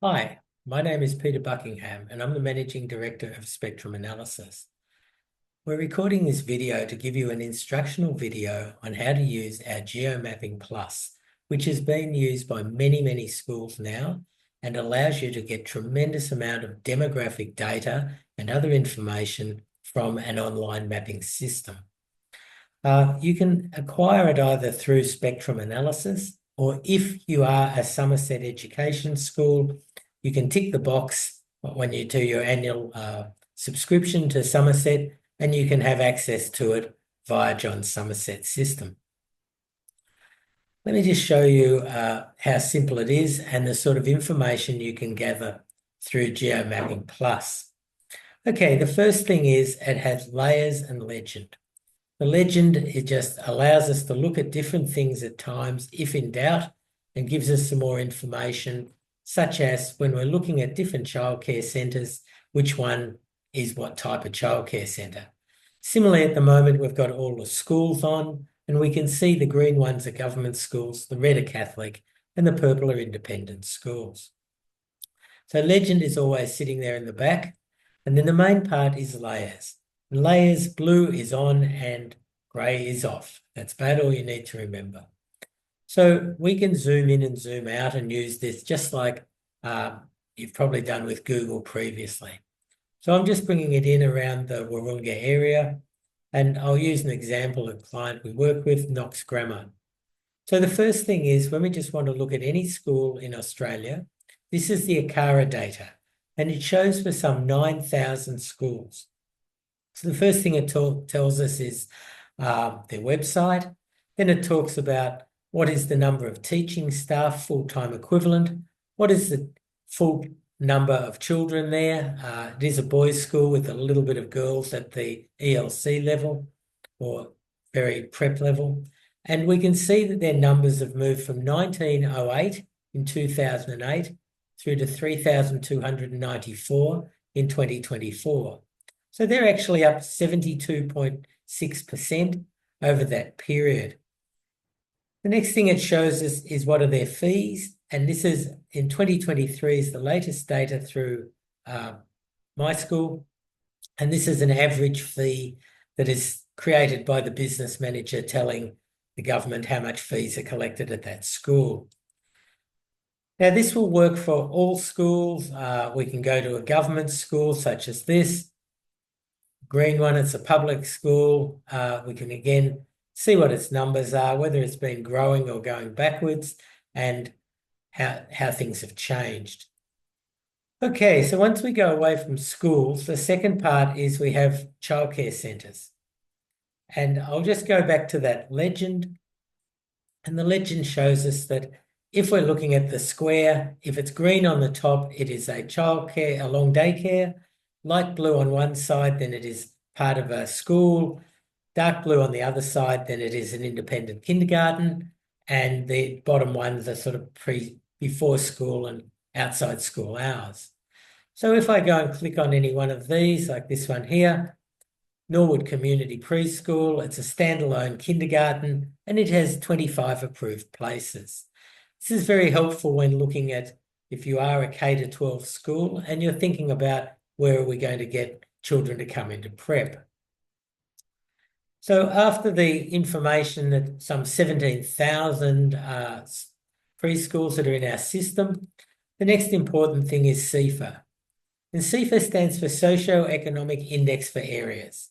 Hi, my name is Peter Buckingham and I'm the Managing Director of Spectrum Analysis. We're recording this video to give you an instructional video on how to use our GeoMapping Plus, which is being used by many schools now and allows you to get tremendous amount of demographic data and other information from an online mapping system. You can acquire it either through Spectrum Analysis, or if you are a Somerset education school, you can tick the box when you do your annual subscription to Somerset, and you can have access to it via John Somerset's system. Let me just show you how simple it is and the sort of information you can gather through GeoMapping Plus. Okay, the first thing is it has layers and legend. The legend, it just allows us to look at different things at times, if in doubt, and gives us some more information, such as when we're looking at different childcare centres, which one is what type of childcare centre. Similarly, at the moment, we've got all the schools on, and we can see the green ones are government schools, the red are Catholic, and the purple are independent schools. So legend is always sitting there in the back, and then the main part is layers. Layers, blue is on and grey is off. That's about all you need to remember. So we can zoom in and zoom out and use this just like you've probably done with Google previously. So I'm just bringing it in around the Wahroonga area, and I'll use an example of a client we work with, Knox Grammar. So the first thing is when we just want to look at any school in Australia, this is the ACARA data, and it shows for some 9,000 schools. So the first thing it tells us is their website. Then it talks about what is the number of teaching staff, full-time equivalent, what is the full number of children there. It is a boys' school with a little bit of girls at the ELC level or very prep level. And we can see that their numbers have moved from 1908 in 2008 through to 3,294 in 2024. So they're actually up 72.6% over that period. The next thing it shows us is what are their fees. And this is in 2023 is the latest data through my school. And this is an average fee that is created by the business manager telling the government how much fees are collected at that school. Now, this will work for all schools. We can go to a government school such as this. Green one, it's a public school. We can again see what its numbers are, whether it's been growing or going backwards, and how things have changed. Okay, so once we go away from schools, the second part is we have childcare centres. And I'll just go back to that legend. And the legend shows us that if we're looking at the square, if it's green on the top, it is a childcare, a long day care. Light blue on one side, then it is part of a school. Dark blue on the other side, then it is an independent kindergarten. And the bottom ones are sort of before school and outside school hours. So if I go and click on any one of these, like this one here, Norwood Community Preschool, it's a standalone kindergarten, and it has 25 approved places. This is very helpful when looking at if you are a K-12 school and you're thinking about where are we going to get children to come into prep. So after the information that some 17,000 preschools that are in our system, the next important thing is CEFA. And CEFA stands for Socio-Economic Index for Areas.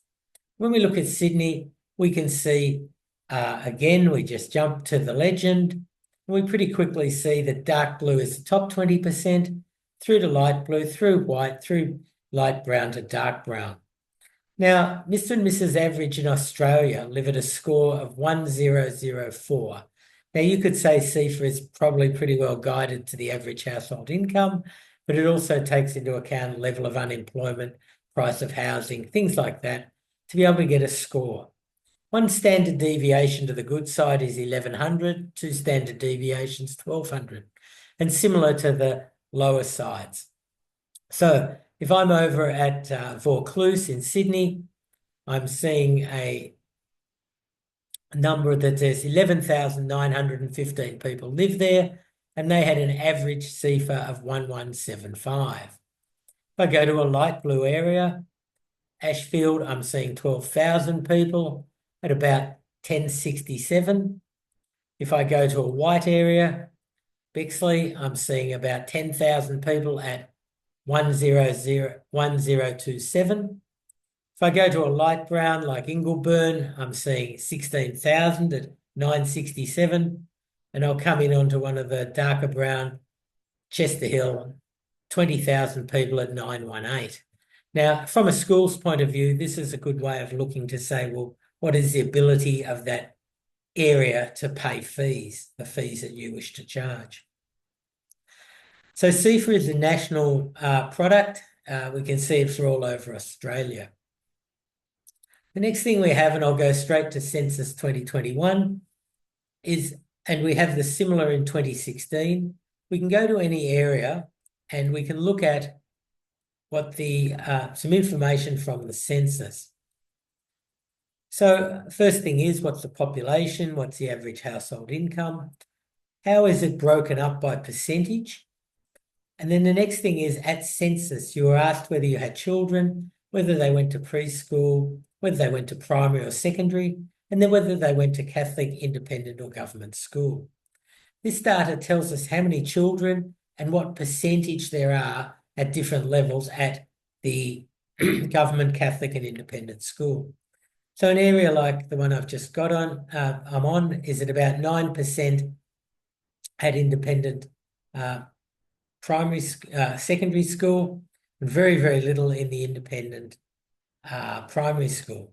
When we look at Sydney, we can see, again, we just jump to the legend, and we pretty quickly see that dark blue is the top 20%, through to light blue, through white, through light brown to dark brown. Now, Mr. and Mrs. Average in Australia live at a score of 1004. Now, you could say CEFA is probably pretty well guided to the average household income, but it also takes into account level of unemployment, price of housing, things like that, to be able to get a score. One standard deviation to the good side is 1100, two standard deviations, 1200, and similar to the lower sides. So if I'm over at Vaucluse in Sydney, I'm seeing a number that says 11,915 people live there. and they had an average CFA of 1175. If I go to a light blue area, Ashfield, I'm seeing 12,000 people at about 1067. If I go to a white area, Bexley, I'm seeing about 10,000 people at 1027. If I go to a light brown like Ingleburn, I'm seeing 16,000 at 967. And I'll come in onto one of the darker brown, Chester Hill, 20,000 people at 918. Now, from a school's point of view, this is a good way of looking to say, well, what is the ability of that area to pay fees, the fees that you wish to charge? So CFA is a national product. We can see it for all over Australia. The next thing we have, and I'll go straight to Census 2021, is, and we have the similar in 2016, we can go to any area and we can look at what the some information from the census. So first thing is, what's the population? What's the average household income? How is it broken up by percentage? And then the next thing is, at census, you were asked whether you had children, whether they went to preschool, whether they went to primary or secondary, and then whether they went to Catholic, independent or government school. This data tells us how many children and what percentage there are at different levels at the government, Catholic and independent school. So an area like the one I've just got on, I'm on, is at about 9% at independent primary, secondary school, and very, very little in the independent primary school.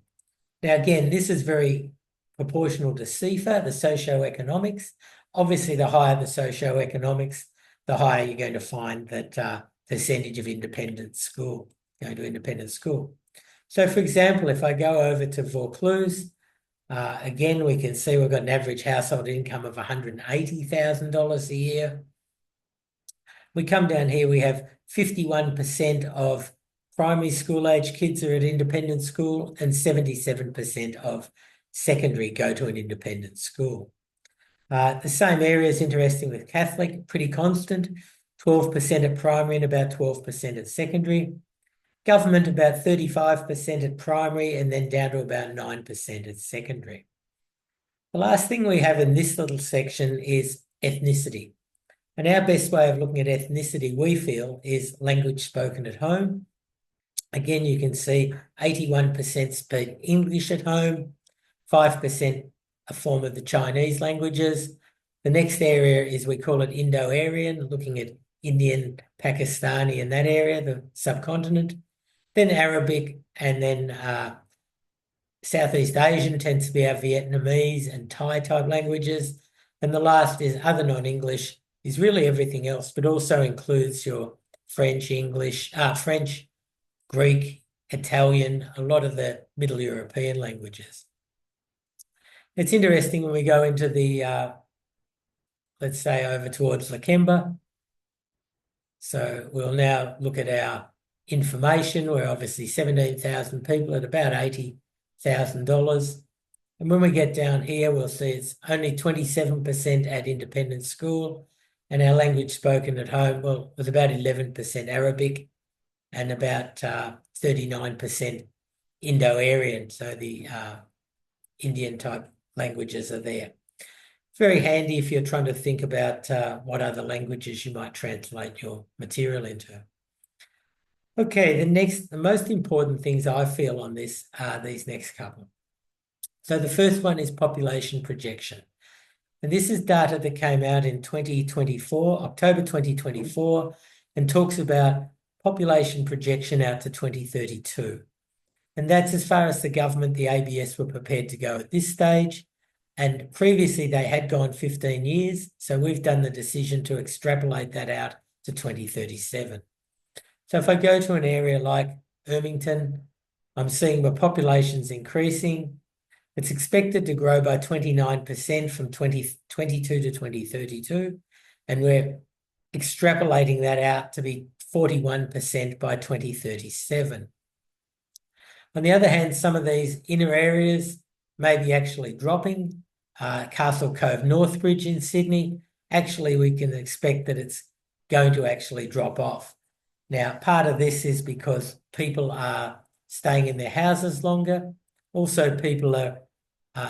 Now, again, this is very proportional to CFA, the socioeconomics. Obviously, the higher the socioeconomics, the higher you're going to find that percentage of independent school, going to independent school. So, for example, if I go over to Vaucluse, again, we can see we've got an average household income of $180,000 a year. We come down here, we have 51% of primary school age kids are at independent school and 77% of secondary go to an independent school. The same area is interesting with Catholic, pretty constant, 12% at primary and about 12% at secondary. Government, about 35% at primary and then down to about 9% at secondary. The last thing we have in this little section is ethnicity. And our best way of looking at ethnicity, we feel, is language spoken at home. Again, you can see 81% speak English at home, 5% a form of the Chinese languages. The next area is, we call it Indo-Aryan, looking at Indian, Pakistani, and that area, the subcontinent. Then Arabic, and then Southeast Asian tends to be our Vietnamese and Thai type languages. And the last is other non-English, is really everything else, but also includes your French, English, French, Greek, Italian, a lot of the Middle European languages. It's interesting when we go into the, let's say, over towards Lakemba. So we'll now look at our information. We're obviously 17,000 people at about $80,000. And when we get down here, we'll see it's only 27% at independent school, and our language spoken at home, well, was about 11% Arabic and about 39% Indo-Aryan, so the Indian type languages are there. Very handy if you're trying to think about what other languages you might translate your material into. Okay, the most important things I feel on this are these next couple. So the first one is population projection. And this is data that came out in 2024, October 2024, and talks about population projection out to 2032. And that's as far as the government, the ABS, were prepared to go at this stage. And previously they had gone 15 years. So we've done the decision to extrapolate that out to 2037. So if I go to an area like Ermington, I'm seeing the population's increasing. It's expected to grow by 29% from 2022 to 2032. And we're extrapolating that out to be 41% by 2037. On the other hand, some of these inner areas may be actually dropping. Castle Cove Northbridge in Sydney actually we can expect that it's going to actually drop off. Now, part of this is because people are staying in their houses longer. Also, people are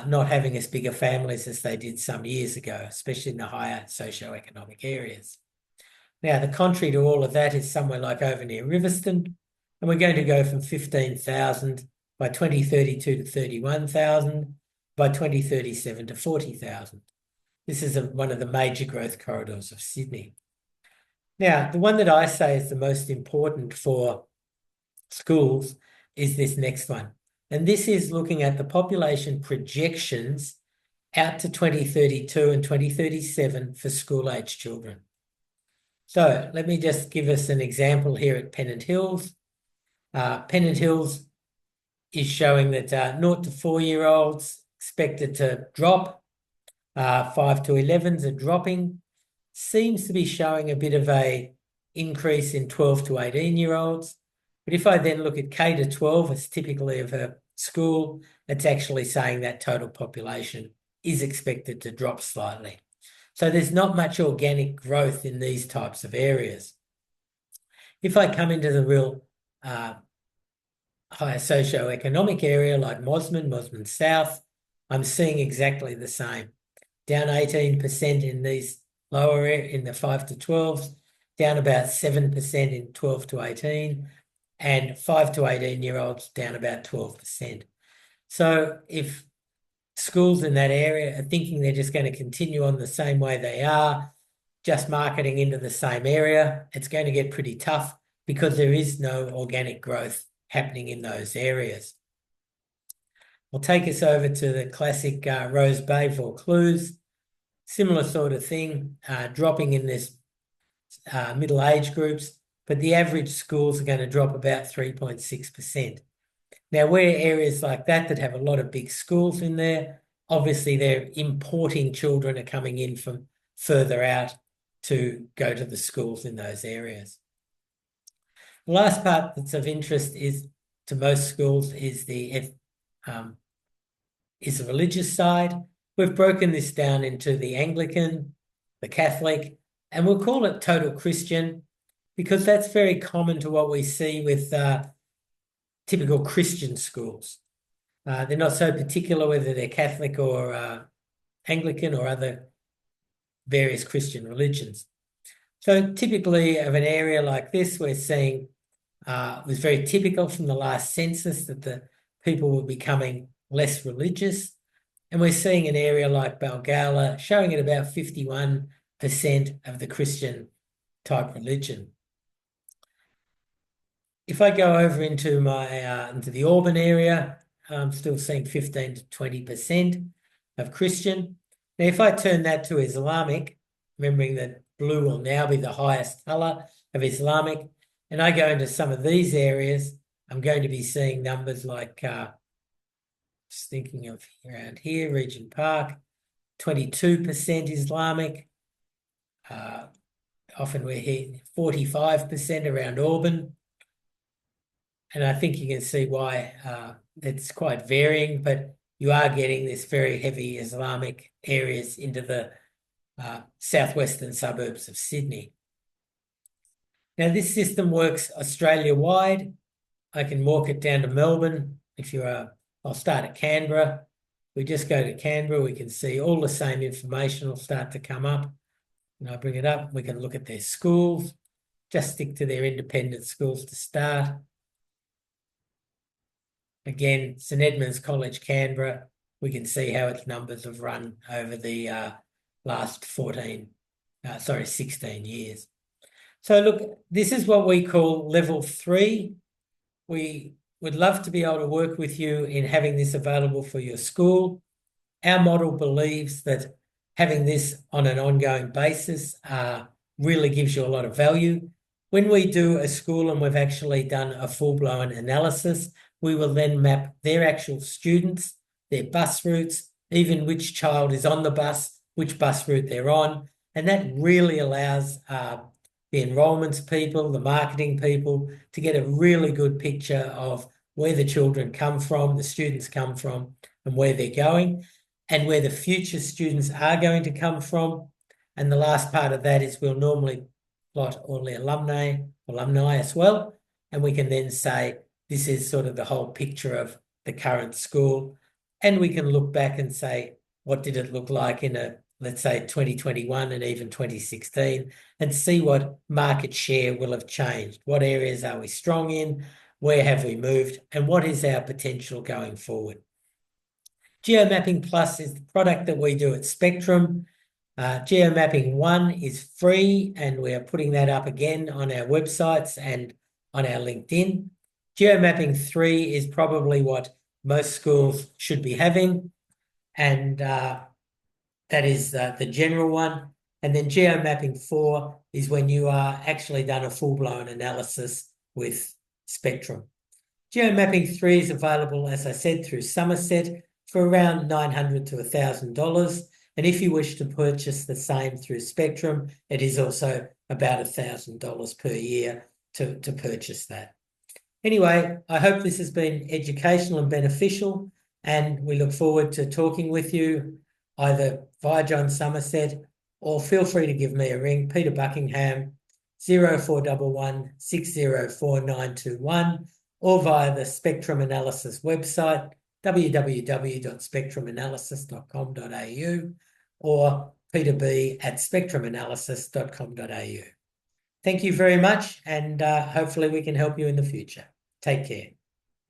not having as big a families as they did some years ago, especially in the higher socioeconomic areas. Now, the contrary to all of that is somewhere like over near Riverstone, and we're going to go from 15,000 by 2032 to 31,000, by 2037 to 40,000. This is one of the major growth corridors of Sydney. Now, the one that I say is the most important for schools is this next one. And this is looking at the population projections out to 2032 and 2037 for school-age children. So let me just give us an example here at Pennant Hills. Pennant Hills is showing that 0 to 4-year-olds expected to drop. 5 to 11s are dropping. Seems to be showing a bit of a increase in 12 to 18-year-olds. But if I then look at K to 12, as typically of a school, it's actually saying that total population is expected to drop slightly. So there's not much organic growth in these types of areas. If I come into the real higher socioeconomic area like Mosman South, I'm seeing exactly the same. Down 18% in these lower in the 5 to 12s, down about 7% in 12 to 18, and 5 to 18-year-olds down about 12%. So if schools in that area are thinking they're just going to continue on the same way they are, just marketing into the same area, it's going to get pretty tough because there is no organic growth happening in those areas. I'll take us over to the classic Rose Bay Vaucluse. Similar sort of thing, dropping in this middle age groups, but the average schools are going to drop about 3.6%. Now, where areas like that have a lot of big schools in there, obviously they're importing children are coming in from further out to go to the schools in those areas. The last part that's of interest is to most schools is the religious side. We've broken this down into the Anglican, the Catholic, and we'll call it total Christian because that's very common to what we see with typical Christian schools. They're not so particular whether they're Catholic or Anglican or other various Christian religions. So typically of an area like this, we're seeing it was very typical from the last census that the people were becoming less religious. And we're seeing an area like Balgowlah showing at about 51% of the Christian type religion. If I go over into into the Auburn area, I'm still seeing 15 to 20% of Christian. Now, if I turn that to Islamic, remembering that blue will now be the highest colour of Islamic, and I go into some of these areas, I'm going to be seeing numbers like, just thinking of around here, Regent Park, 22% Islamic. Often we're here 45% around Auburn. And I think you can see why it's quite varying, but you are getting this very heavy Islamic areas into the southwestern suburbs of Sydney. Now, this system works Australia-wide. I can walk it down to Melbourne. I'll start at Canberra. We just go to Canberra, we can see all the same information will start to come up. And I bring it up, we can look at their schools, just stick to their independent schools to start. Again, St Edmunds College, Canberra, we can see how its numbers have run over the last 16 years. So look, this is what we call level 3. We would love to be able to work with you in having this available for your school. Our model believes that having this on an ongoing basis really gives you a lot of value. When we do a school and we've actually done a full-blown analysis, we will then map their actual students, their bus routes, even which child is on the bus, which bus route they're on. And that really allows the enrolments people, the marketing people, to get a really good picture of where the children come from, the students come from, and where they're going, and where the future students are going to come from. And the last part of that is we'll normally plot all the alumni as well. And we can then say, this is sort of the whole picture of the current school. And we can look back and say, what did it look like in let's say 2021 and even 2016, and see what market share will have changed. What areas are we strong in? Where have we moved? And what is our potential going forward? GeoMapping Plus is the product that we do at Spectrum. GeoMapping 1 is free, and we are putting that up again on our websites and on our LinkedIn. GeoMapping 3 is probably what most schools should be having, and that is the general one. And then GeoMapping 4 is when you are actually done a full-blown analysis with Spectrum. GeoMapping 3 is available, as I said, through Somerset for around $900 to $1,000. And if you wish to purchase the same through Spectrum, it is also about $1,000 per year to purchase that. Anyway, I hope this has been educational and beneficial, and we look forward to talking with you either via John Somerset, or feel free to give me a ring, Peter Buckingham, 0411 604 921, or via the Spectrum Analysis website, www.spectrumanalysis.com.au, or peterb@spectrumanalysis.com.au. Thank you very much, and hopefully we can help you in the future. Take care.